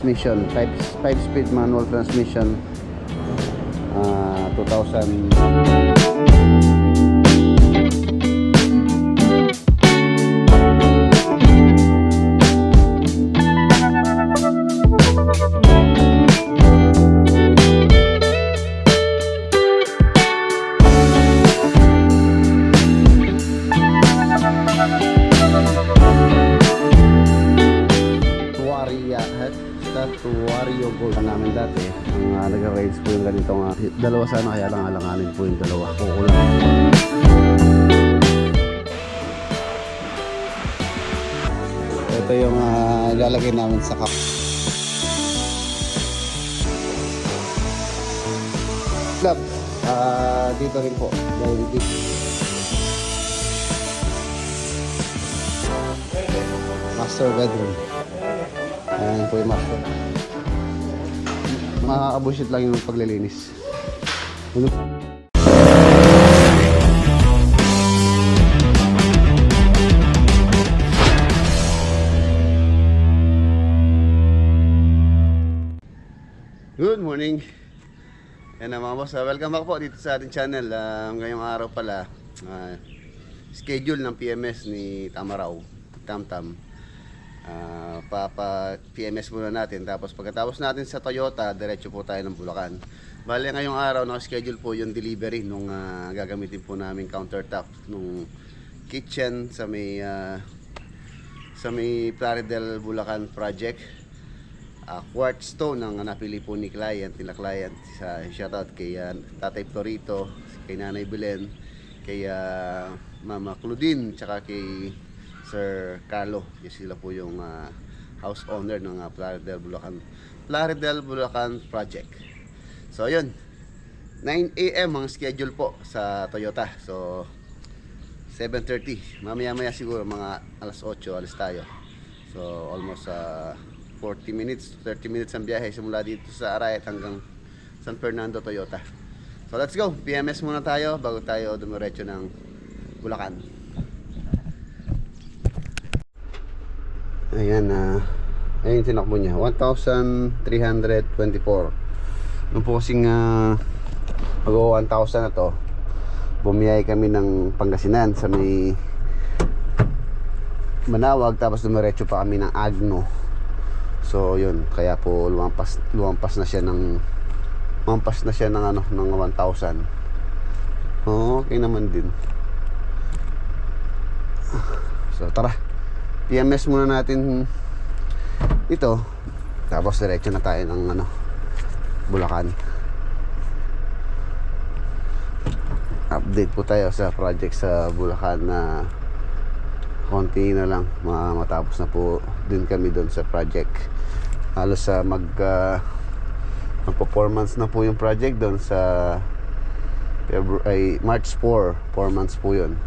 Transmission, 5 speed manual transmission, 2000. Wario Gold namin dati. Ang nag-raise po yung ganitong dalawa sana, kaya lang alanganin po yung dalawa. Kukulang. Ito yung ilalagay namin sa cup. Club. Dito rin po. Dahil dito. Master bedroom. Ayan po yung master. Makakabusit lang yung paglilinis. Good morning. Yan na mga boss, welcome back po dito sa ating channel. Ngayong araw pala, schedule ng PMS ni Tamaraw, Tamtam. PMS muna natin, tapos pagkatapos natin sa Toyota, diretso po tayo ng Bulacan. Bale ngayong araw naka-schedule po yung delivery nung gagamitin po namin countertop nung kitchen sa may Plaridel Bulacan project. Quartz stone ang napili po ni client, shoutout kay Tatay Florito, kay Nanay Belen, kay Mama Claudine, tsaka kay Sir Carlo. Yes, sila po yung house owner ng Plaridel Bulacan project. So yun, 9 AM ang schedule po sa Toyota. So 7:30, mamaya siguro mga alas 8 alis tayo. So almost 30 minutes ang biyahe simula dito sa Arayat hanggang San Fernando Toyota. So let's go, PMS muna tayo bago tayo dumiretso ng Bulacan. Ayan, ayun tinakbo niya, 1,324. Nung po kasing mag-1,000 na to, bumiyay kami ng Pangasinan sa may Manawag, tapos dumiretso pa kami ng Agno. So yun, kaya po lumampas na siya ng 1,000. Okay naman din. So tara, PMS muna natin ito, tapos diretso na tayo ng Bulacan. Update po tayo sa project sa Bulacan na konti na lang matapos na po din kami doon sa project. Halos mag-performance na po yung project doon sa March 4 months po yun.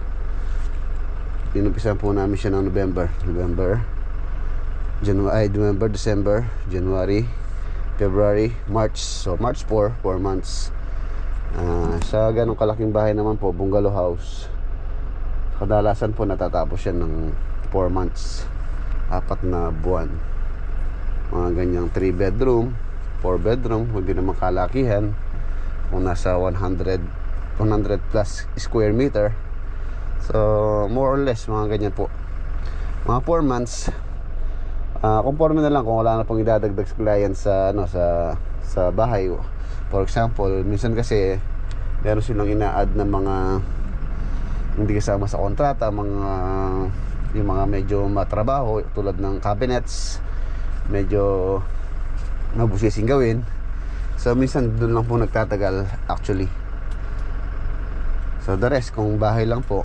Inumpisan po namin siya ng December, January, February, March. So March 4 months. Sa ganong kalaking bahay naman po, bungalow house, kadalasan po natatapos siya ng 4 months, 4 na buwan. Mga ganyang 3 bedroom, 4 bedroom, hindi naman kalakihan. Kung nasa 100 plus square meter. So more or less mga ganyan po, mga 4 months. Conforme na lang kung wala na pong idadagdag sa client sa bahay. For example, minsan kasi meron silang ina-add na mga hindi kasama sa kontrata, yung mga medyo matrabaho tulad ng cabinets, medyo mabusising gawin. So minsan doon lang po nagtatagal actually. So the rest, kung bahay lang po,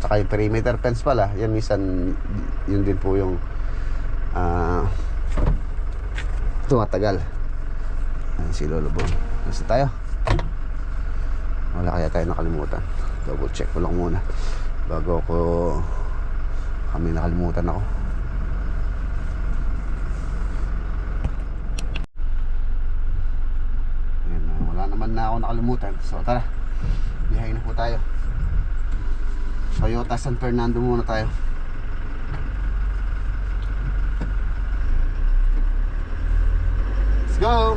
saka yung perimeter fence pala, yan minsan yun din po yung tumatagal. Si Lolo Bon, nasa tayo? Wala kaya tayo nakalimutan? Double check ko lang muna bago kami nakalimutan ako. Ayan, wala naman na ako nakalimutan. So tara, biyahe na po tayo. Toyota San Fernando muna tayo. go!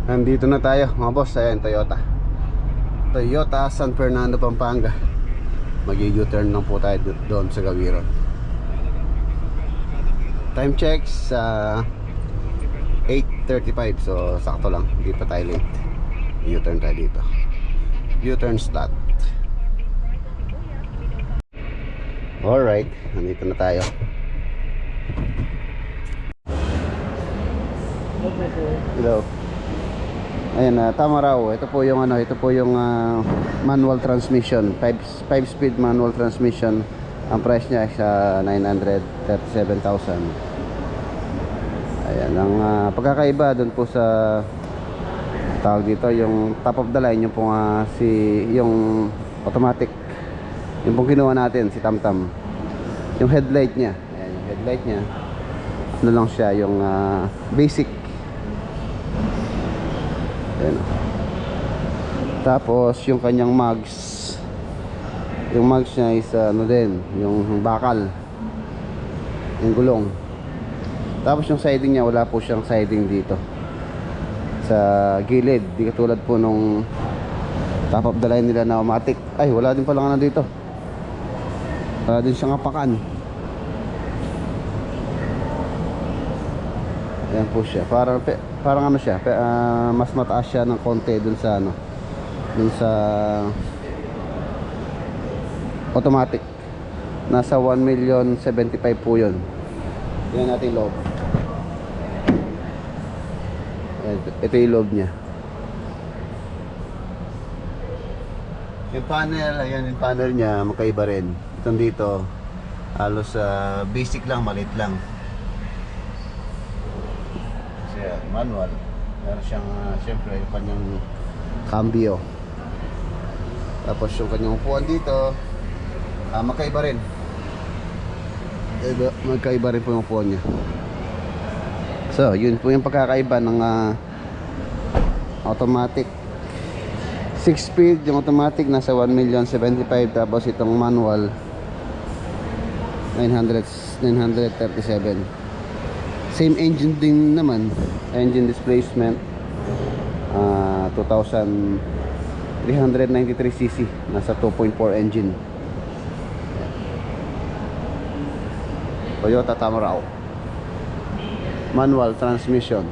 Nandito na tayo mga boss. Ayan, Toyota San Fernando, Pampanga. Mag-u-turn lang po tayo doon sa Gawiron. Time checks 8:35. So sakto lang, hindi pa tayo late. U-turn tayo dito. U-turn slot. Alright, nandito na tayo. Hello. Ayan, tama raw. Ito po yung manual transmission, 5 speed manual transmission. Ang price niya ay sa 937,000. Ayan, ang pagkakaiba doon po sa tawag dito, yung top of the line, yung pong yung automatic, yung pong kinuha natin, si Tamtam. Yung headlight niya, ayan, yung headlight niya, ano lang siya, yung basic. Ayan. Tapos yung kanyang mags, yung mags niya is ano din, yung bakal, yung gulong. Tapos yung siding niya, wala po siyang siding dito sa gilid, di katulad po nung top of the line nila na automatic. Ay, wala din pala nga dito, wala din siyang apakan. Ayan po siya, parang ano siya, mas mataas siya ng konti dun sa dun sa automatic. Nasa 1,075,000 po yun. Tingnan natin loob. Ito yung loob niya. Yung panel, ayan, yung panel niya magkaiba rin. Itong dito halos basic lang, maliit lang. Manual. Meron siyang syempre yung kanyang cambio. Tapos yung kanyang upuan dito magkaiba rin. Magkaiba rin po yung upuan niya. So yun po yung pagkakaiba ng automatic. 6 speed yung automatic nasa 1,075,000. Tapos itong manual 937. Same engine din naman. Engine displacement 2,393cc. Nasa 2.4 engine. Toyota Tamaraw. Manual transmission.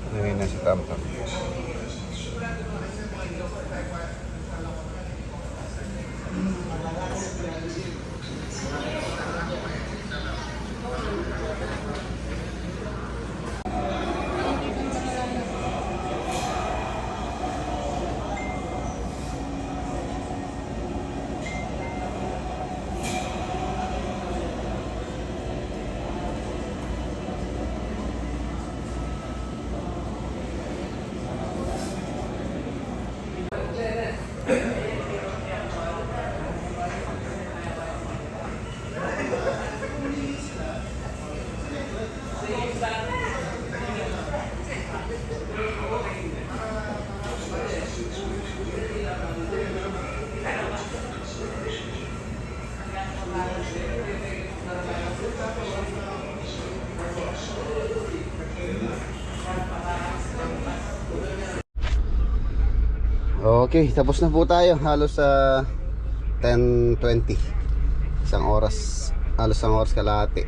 Ngayon na si Tamtam. Okay, tapos na po tayo. Halos 10:20. Isang oras. Halos isang oras kalahati.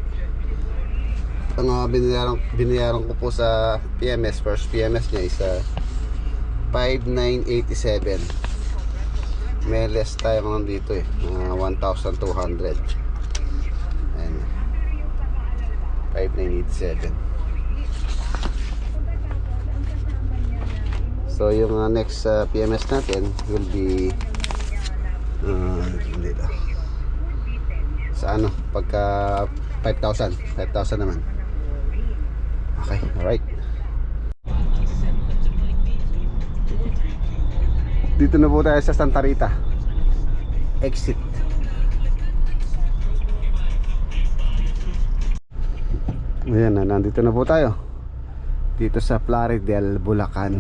Ang binayaran ko po sa PMS, first PMS niya is 5,987. May less tayo ngayon dito 1,200. Ayan. 5,987. So yung next PMS natin will be hindi lang. Sa pagka 5,000 naman. Okay, alright. Dito na po tayo sa Santa Rita exit. Ayan na, nandito na po tayo. dito sa Plaridel, Bulacan.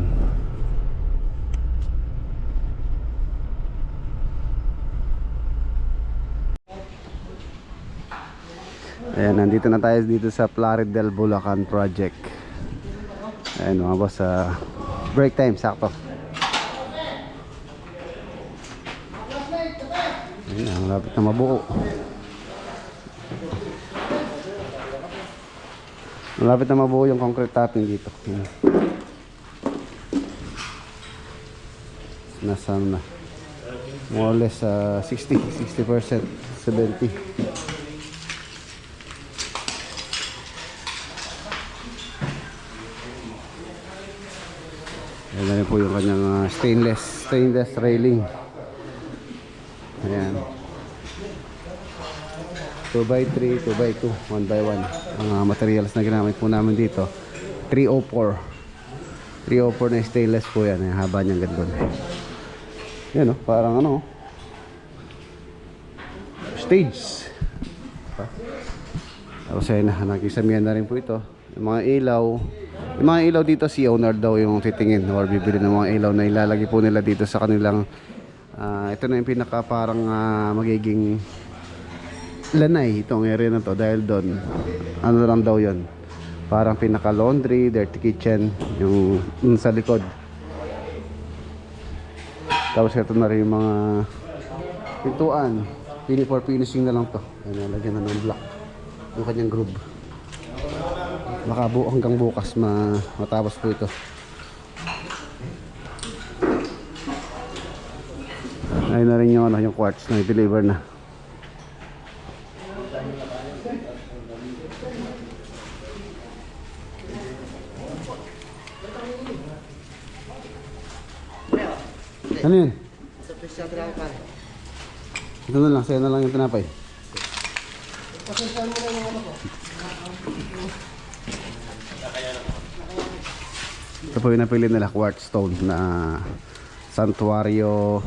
Ayan, nandito na tayo dito sa Plaridel, Bulacan project. Ayan mga boss, break time, sakto. Ayan, malapit na mabuo. Malapit na mabuo yung concrete topping dito. Ayan. Nasa na more or less 60%, 70%. Ayan na rin po yung kanyang stainless railing. Ayan, 2x3, 2x2, 1x1 ang materials na ginamit po namin dito. 304 na stainless po yan. Ayan, haba niyang gandun. Yan o, parang ano, stage. Tapos ayun na, nakisamihan na rin po ito. Yung mga ilaw dito, si owner daw yung titingin or bibili ng mga ilaw na ilalagay po nila dito sa kanilang ito na yung pinaka parang magiging lanay itong area na to, dahil doon ano lang daw yun, parang pinaka laundry, dirty kitchen yung sa likod. Tapos ito na rin yung mga pintuan, for finishing na lang to. Ayan, lagyan na ng block yung kanyang groove. Baka hanggang bukas matapos po ito. Ayun na rin yung, yung quartz na i-deliver na. Ano yun? Ito na lang, sa'yo na lang yung tinapay. Ito po yung napili nila, quartz stone na santuario.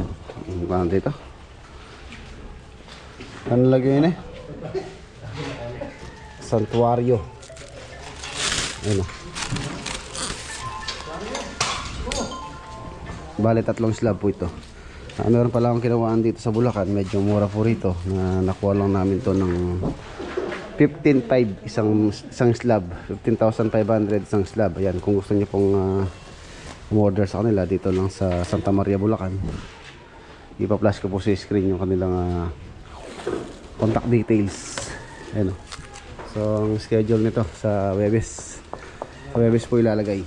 Ano dito? Ano lagay yun eh? Santuario. Ayun o. Bale, 3 slab po ito. Meron pala akong kinawaan dito sa Bulacan, medyo mura po rito, na nakuha lang namin to ng 15,500 isang slab. 15,500 isang slab. Ayan, kung gusto niyo pong order sa kanila, dito lang sa Santa Maria, Bulacan. Ipa-flash ko po sa screen yung kanilang contact details. Ayan o. So ang schedule nito sa Webes, po ilalagay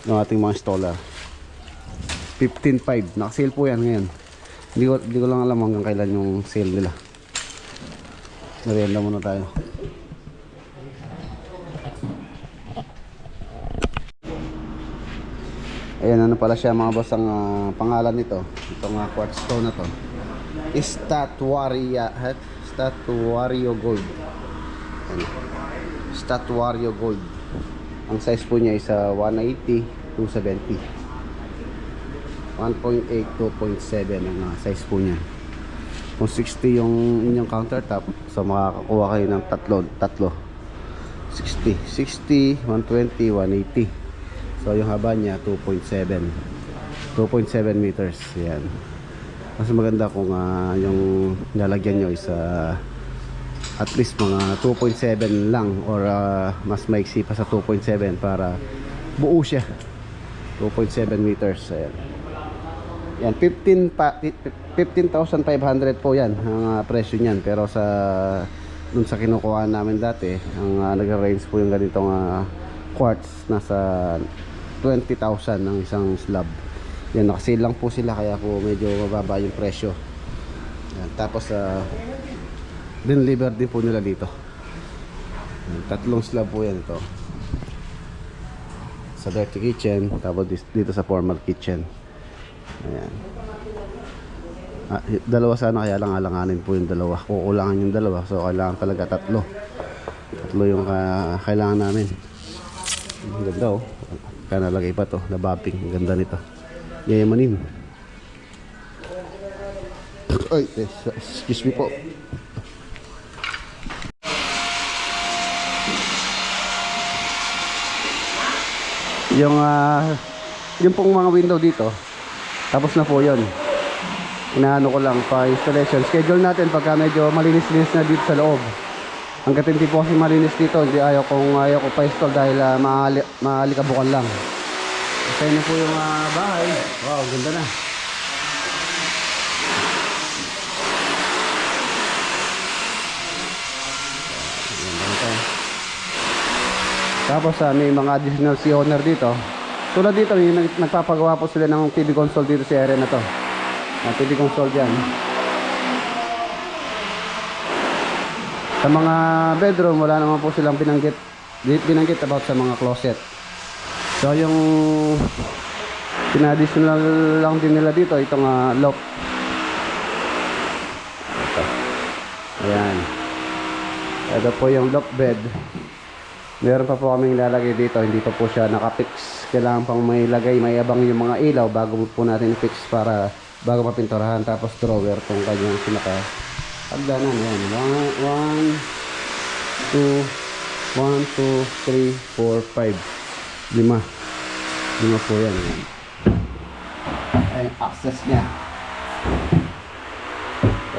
ng ating mga installer. 15,500. Naka-sale po yan ngayon. Hindi ko lang alam hanggang kailan yung sale nila. Merienda muna tayo. Ayan, ano pala siya mga boss, ang pangalan nito, itong quartz stone na to, Statuario Gold. Ayan. Statuario Gold. Ang size po niya is 180, 270. 1.8, 2.7 ang size po niya. Kung 60 yung inyong countertop, so makakakuha kayo ng tatlo. 60, 120, 180. So yung haba niya 2.7 meters. Yan. Mas maganda kung yung lalagyan nyo is at least mga 2.7 lang, or mas maiksi pa sa 2.7 para buo siya. 2.7 meters. Ayan. Yan, 15,500 po yan ang presyo niyan. Pero dun sa kinukuha namin dati, ang nag-range po yung ganitong quartz, nasa 20,000 ng isang slab. Yan, nakasale lang po sila, kaya po medyo mababa yung presyo. Yan, tapos deliver din po nila dito. Yan, 3 slab po yan ito. Sa dirty kitchen, tapos dito sa formal kitchen. Ayan. Dalawa sana, kaya lang alanganin po yung dalawa. Kukulangan yung dalawa, so kailangan talaga 3 yung kailangan namin. Ang ganda oh. Kaya nalagay pa to, nabapping. Ang ganda nito. Yayamanin. Ay, excuse me po. Yung pong mga window dito, tapos na po yun. Inaano ko lang pa installation. Schedule natin pagka medyo malinis-linis na dito sa loob. Hanggat hindi po kasi malinis dito, hindi ayaw ko pa install dahil maalikabukan lang. Kasi na po yung bahay. Wow, ganda na. Tapos may mga additional si owner dito. Tulad dito, nagpapagawa po sila ng TV console dito sa area na to. TV console dyan. Sa mga bedroom, wala naman po silang binanggit about sa mga closet. So yung pinadditional lang din nila dito, itong loft. Ito. Ayan. Ito po yung loft bed. Meron pa po kaming lalagay dito, hindi pa po siya nakapix. Kailangan pang may lagay, may abang yung mga ilaw bago po natin i-fix para bago mapinturahan. Tapos drawer tong kanyang hagdanan. Ayan, 1, 2, 3, 4, 5 5 po yan. Ayan, access nya.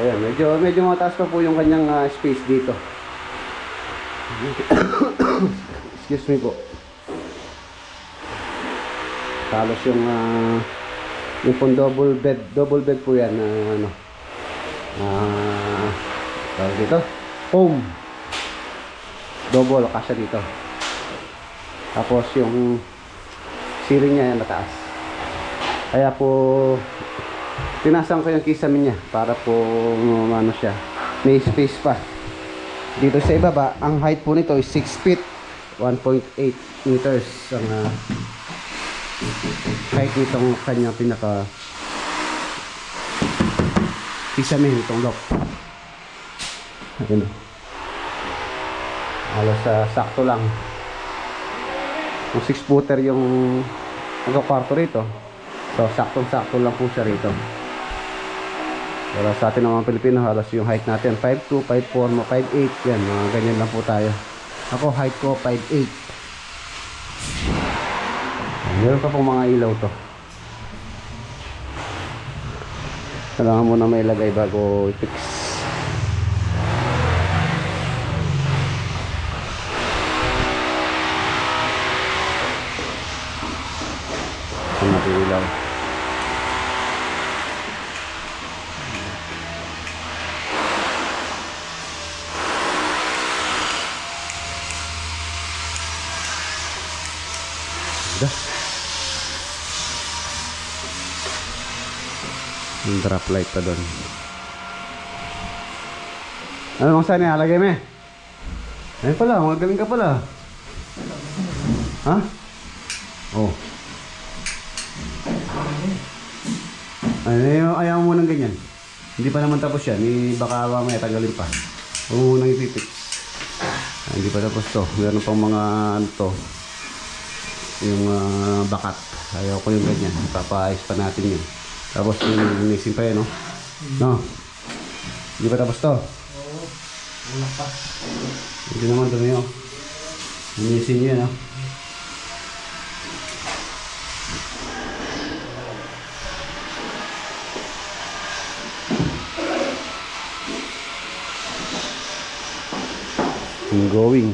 Ayan, medyo mataas pa po yung kanyang space dito. Excuse me po. Halos yung pong double bed po yan tawag dito, home double, kasya dito. Tapos yung ceiling niya yan mataas, kaya po tinasan ko yung kisame niya para po siya, may space pa. Dito sa ibaba, ang height po nito is 6 feet 1.8 meters ang height nitong kanyang pinaka kisame nitong lock. Ayun. Halos sakto lang. Kung 6 footer yung kwarto rito, so saktong-sakto lang po siya rito. Wala sa atin ng mga Pilipino, halos yung height natin 5'2", 5'4", 5'8", yan, mga ganyan lang po tayo. Ako height ko 5'8". Meron pa pong mga ilaw to. Kailangan mo na may ilagay bago i-fix. Ito natin ilaw. Yung drop light pa doon. Ano bang saan niya? Lagay mo eh. Ayun pala, magaling ka pala. Ha? Oh. Ayaw mo ng ganyan. Hindi pa naman tapos yan. Baka mamaya tanggalin pa. Huwag mo munang ipipix. Hindi pa tapos to. Meron pang mga yung bakat. Ayaw ko yung ganyan. Papaayos pa natin yun. Tapos yung missing pa yun, no? No? Hindi pa tapos to? Oo. Wala pa. Hindi naman dumi, oh. Yung missing yun, no? Ongoing.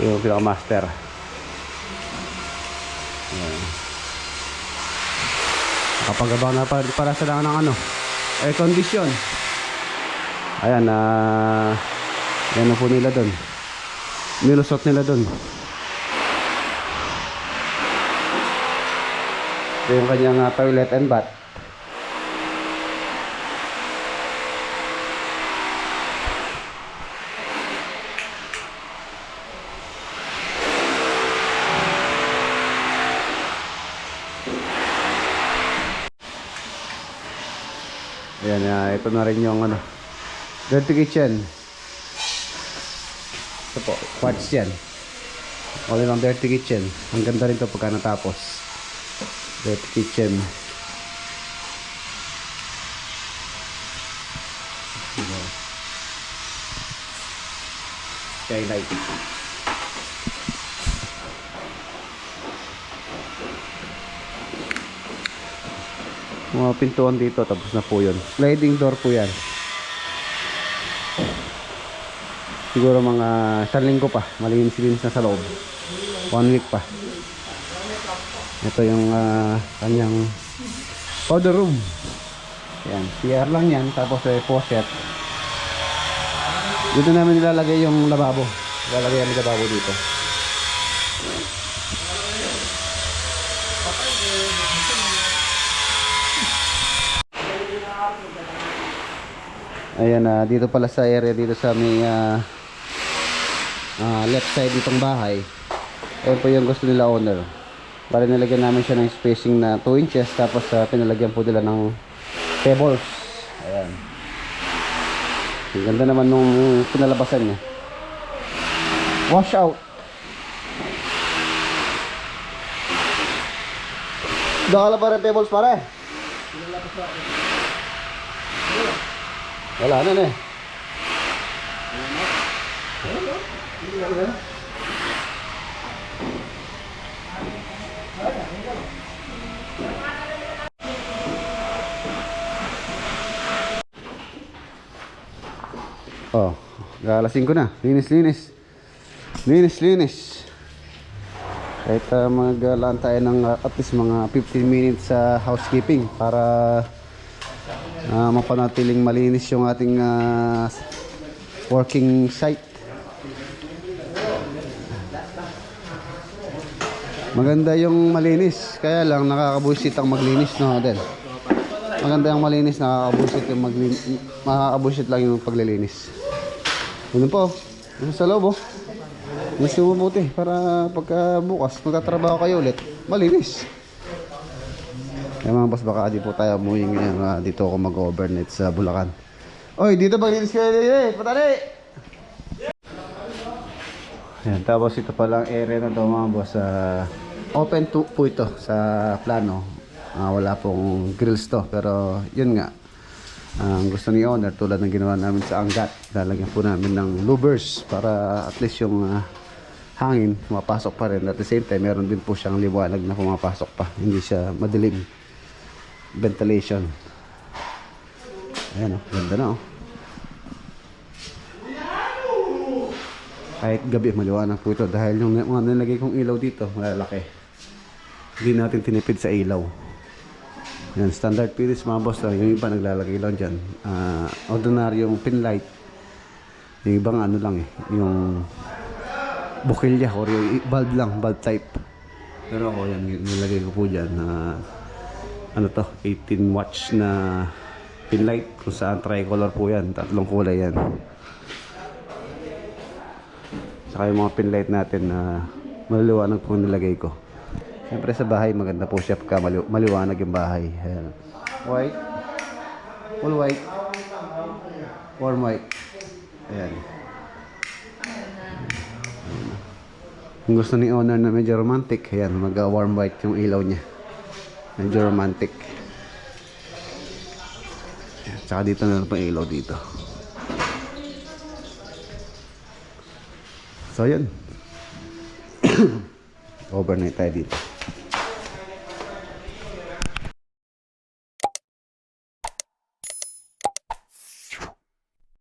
Yung pinaka-master. Kapag-abang na para sa lang ng air condition. Ayan, yan na po nila doon. Nilusot nila doon. Ito yung kanyang toilet and bath. Ayan, ito na rin yung dirty kitchen. Ito po, quartz yan. All in on dirty kitchen. Ang ganda rin ito pagka natapos. Dirty kitchen. Skylight. Mga pintuan dito, tapos na po yun. Sliding door po yan. Siguro mga 1 linggo pa, malinis-linis na sa loob. 1 week pa. Ito yung kanyang powder room. Ayan, CR lang yan, tapos faucet. Dito namin nilalagay yung lababo. Nilalagay yung lababo dito. Ayan, dito pala sa area dito sa may left side ditong bahay. Ayan po yung gusto nila owner. Bali nilagyan namin siya ng spacing na 2 inches, tapos pinalagyan po nila ng pebbles. Ayan. Ang ganda naman nung pinalabasan niya. Wash out. Dakala pa rin pebbles pare. Wala na eh. Oh, galasing ko na. Linis. Kahit maglaan tayo ng at least mga 15 minutes sa housekeeping para mapanatiling malinis yung ating working site. Maganda yung malinis, kaya lang nakakabuisit ang maglinis, no, Del? Maganda yung malinis, nakakabuisit lang yung paglilinis. Ano po? Ano sa loob, oh? Mas mabuti para pagka bukas magtatrabaho kayo ulit, malinis. Kaya mga boss, baka di po tayo umuwi ngayon. Dito ako mag-overnight sa Bulacan. Oy, dito maglinis kayo eh, patali! Ayan, tapos ito palang area na to mga boss. Open to po ito sa plano. Wala pong grills to, pero yun nga. Ang gusto ni owner, tulad ng ginawa namin sa Angat, lalagyan po namin ng louvers para at least yung hangin pumapasok pa rin. At the same time, meron din po siyang liwanag na pumapasok pa. Hindi siya madilim. Ventilation. Ayan, oh, ganda na, oh. Kahit gabi maliwanag po ito dahil yung mga nilagay kong ilaw dito malalaki. Hindi natin tinipid sa ilaw. Yan, standard pilis mga boss. Yung iba naglalagay lang dyan ordinaryong pin light. Yung ibang ano lang yung bukilya or yung bulb lang, bulb type. Pero ako yan, nilagay ko po dyan ano to, 18 watts na pin light, kung saan tricolor po yan, 3 kulay yan. Saka yung mga pin light natin na maliwanag po nilagay ko. Siyempre sa bahay maganda po siya pagka maliwanag yung bahay. Ayan. White, full white, warm white. Ayan. Kung gusto ni owner na medyo romantic, ayan, mag-warm white yung ilaw niya. Medyo romantic. Ayan. Tsaka dito na lang pa ilaw dito. So yun. Overnight tayo dito.